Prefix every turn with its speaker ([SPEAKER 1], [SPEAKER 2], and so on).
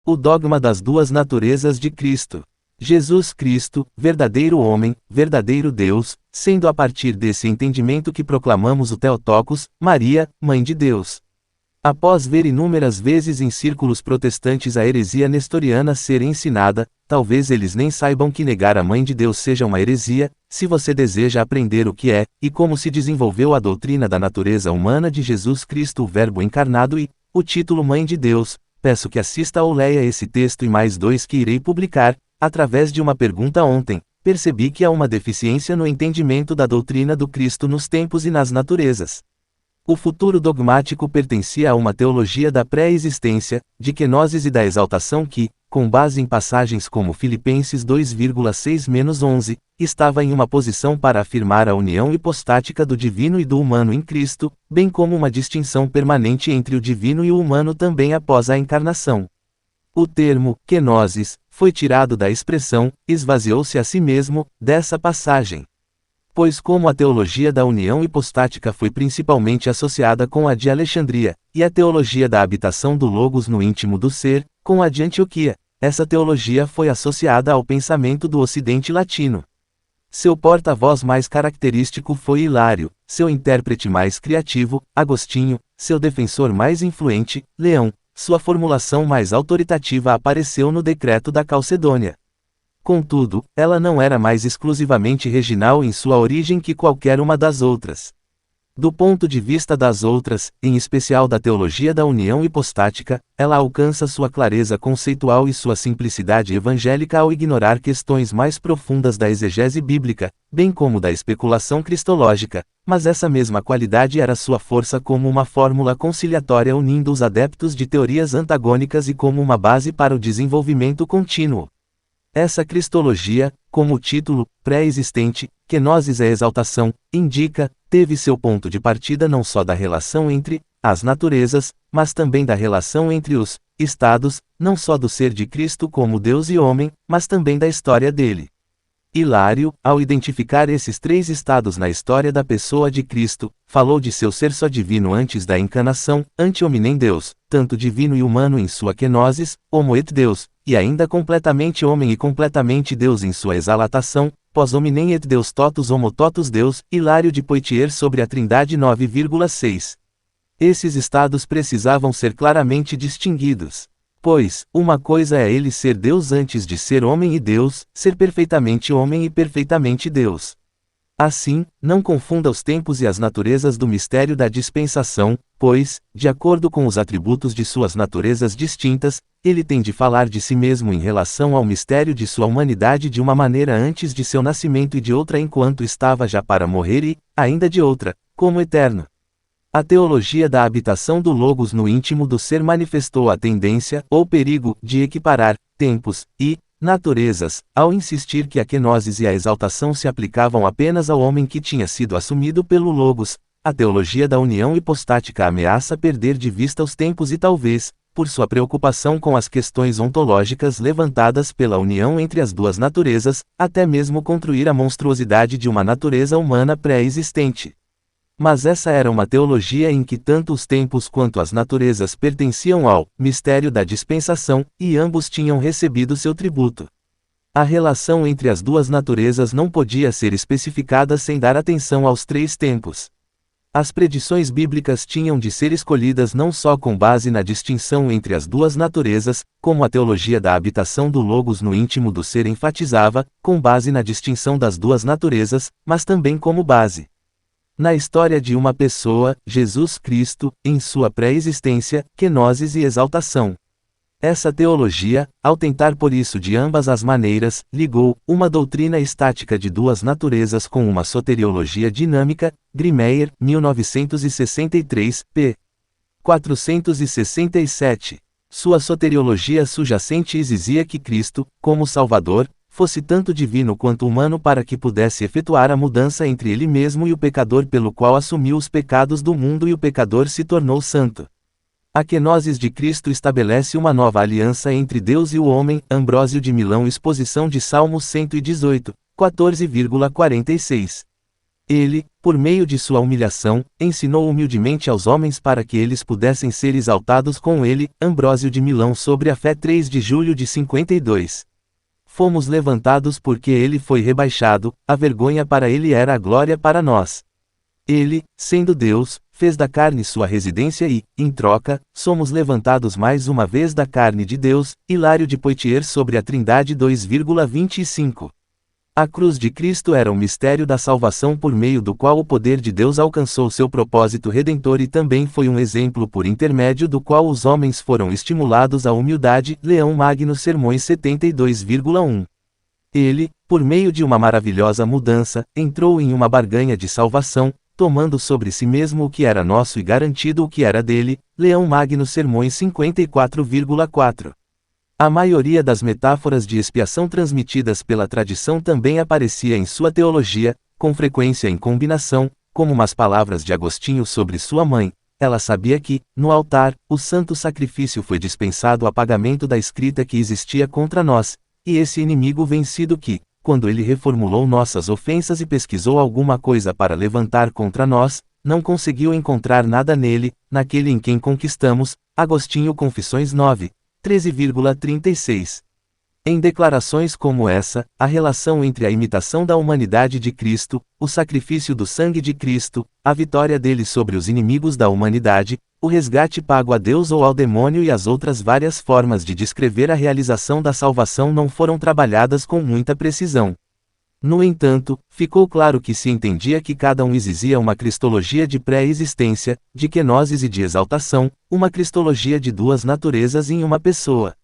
[SPEAKER 1] O dogma das duas naturezas de Cristo. Jesus Cristo, verdadeiro homem, verdadeiro Deus, sendo a partir desse entendimento que proclamamos o Theotokos, Maria, Mãe de Deus. Após ver inúmeras vezes em círculos protestantes a heresia nestoriana ser ensinada, talvez eles nem saibam que negar a Mãe de Deus seja uma heresia. Se você deseja aprender o que é, e como se desenvolveu a doutrina da natureza humana de Jesus Cristo, o Verbo encarnado e o título Mãe de Deus, peço que assista ou leia esse texto e mais dois que irei publicar. Através de uma pergunta ontem, percebi que há uma deficiência no entendimento da doutrina do Cristo nos tempos e nas naturezas. O futuro dogmático pertencia a uma teologia da pré-existência, de kenosis e da exaltação que, com base em passagens como Filipenses 2,6-11, estava em uma posição para afirmar a união hipostática do divino e do humano em Cristo, bem como uma distinção permanente entre o divino e o humano também após a encarnação. O termo, kenosis, foi tirado da expressão, esvaziou-se a si mesmo, dessa passagem. Pois como a teologia da união hipostática foi principalmente associada com a de Alexandria, e a teologia da habitação do Logos no íntimo do ser, com a de Antioquia, essa teologia foi associada ao pensamento do Ocidente latino. Seu porta-voz mais característico foi Hilário, seu intérprete mais criativo, Agostinho, seu defensor mais influente, Leão. Sua formulação mais autoritativa apareceu no Decreto da Calcedônia. Contudo, ela não era mais exclusivamente reginal em sua origem que qualquer uma das outras. Do ponto de vista das outras, em especial da teologia da união hipostática, ela alcança sua clareza conceitual e sua simplicidade evangélica ao ignorar questões mais profundas da exegese bíblica, bem como da especulação cristológica, mas essa mesma qualidade era sua força como uma fórmula conciliatória unindo os adeptos de teorias antagônicas e como uma base para o desenvolvimento contínuo. Essa cristologia, como o título, pré-existente, kenosis é exaltação, indica, teve seu ponto de partida não só da relação entre as naturezas, mas também da relação entre os estados, não só do ser de Cristo como Deus e homem, mas também da história dele. Hilário, ao identificar esses três estados na história da pessoa de Cristo, falou de seu ser só divino antes da encarnação, ante hominem Deus, tanto divino e humano em sua kenosis, homo et Deus, e ainda completamente homem e completamente Deus em sua exaltação, pós hominem et Deus totus homo totus Deus, Hilário de Poitiers sobre a Trindade 9,6. Esses estados precisavam ser claramente distinguidos. Pois, uma coisa é ele ser Deus antes de ser homem e Deus, ser perfeitamente homem e perfeitamente Deus. Assim, não confunda os tempos e as naturezas do mistério da dispensação, pois, de acordo com os atributos de suas naturezas distintas, ele tem de falar de si mesmo em relação ao mistério de sua humanidade de uma maneira antes de seu nascimento e de outra enquanto estava já para morrer e, ainda de outra, como eterno. A teologia da habitação do Logos no íntimo do ser manifestou a tendência, ou perigo, de equiparar tempos e naturezas, ao insistir que a kenosis e a exaltação se aplicavam apenas ao homem que tinha sido assumido pelo Logos. A teologia da união hipostática ameaça perder de vista os tempos e talvez, por sua preocupação com as questões ontológicas levantadas pela união entre as duas naturezas, até mesmo construir a monstruosidade de uma natureza humana pré-existente. Mas essa era uma teologia em que tanto os tempos quanto as naturezas pertenciam ao mistério da dispensação, e ambos tinham recebido seu tributo. A relação entre as duas naturezas não podia ser especificada sem dar atenção aos três tempos. As predições bíblicas tinham de ser escolhidas não só com base na distinção entre as duas naturezas, como a teologia da habitação do Logos no íntimo do ser enfatizava, com base na distinção das duas naturezas, mas também como base na história de uma pessoa, Jesus Cristo, em sua pré-existência, kenosis e exaltação. Essa teologia, ao tentar por isso de ambas as maneiras, ligou uma doutrina estática de duas naturezas com uma soteriologia dinâmica. Grimeyer, 1963, p. 467. Sua soteriologia subjacente exigia que Cristo, como Salvador, fosse tanto divino quanto humano para que pudesse efetuar a mudança entre ele mesmo e o pecador pelo qual assumiu os pecados do mundo e o pecador se tornou santo. A kenosis de Cristo estabelece uma nova aliança entre Deus e o homem. Ambrósio de Milão, exposição de Salmos 118, 14,46. Ele, por meio de sua humilhação, ensinou humildemente aos homens para que eles pudessem ser exaltados com ele. Ambrósio de Milão sobre a fé 3 de julho de 52. Fomos levantados porque ele foi rebaixado, a vergonha para ele era a glória para nós. Ele, sendo Deus, fez da carne sua residência e, em troca, somos levantados mais uma vez da carne de Deus. Hilário de Poitiers sobre a Trindade 2,25. A cruz de Cristo era o mistério da salvação por meio do qual o poder de Deus alcançou seu propósito redentor e também foi um exemplo por intermédio do qual os homens foram estimulados à humildade. Leão Magno Sermões 72,1. Ele, por meio de uma maravilhosa mudança, entrou em uma barganha de salvação, tomando sobre si mesmo o que era nosso e garantido o que era dele. Leão Magno Sermões 54,4. A maioria das metáforas de expiação transmitidas pela tradição também aparecia em sua teologia, com frequência em combinação, como umas palavras de Agostinho sobre sua mãe. Ela sabia que, no altar, o santo sacrifício foi dispensado a pagamento da escrita que existia contra nós, e esse inimigo vencido que, quando ele reformulou nossas ofensas e pesquisou alguma coisa para levantar contra nós, não conseguiu encontrar nada nele, naquele em quem conquistamos. Agostinho Confissões 9. 13,36. Em declarações como essa, a relação entre a imitação da humanidade de Cristo, o sacrifício do sangue de Cristo, a vitória dele sobre os inimigos da humanidade, o resgate pago a Deus ou ao demônio e as outras várias formas de descrever a realização da salvação não foram trabalhadas com muita precisão. No entanto, ficou claro que se entendia que cada um exigia uma cristologia de pré-existência, de kenosis e de exaltação, uma cristologia de duas naturezas em uma pessoa.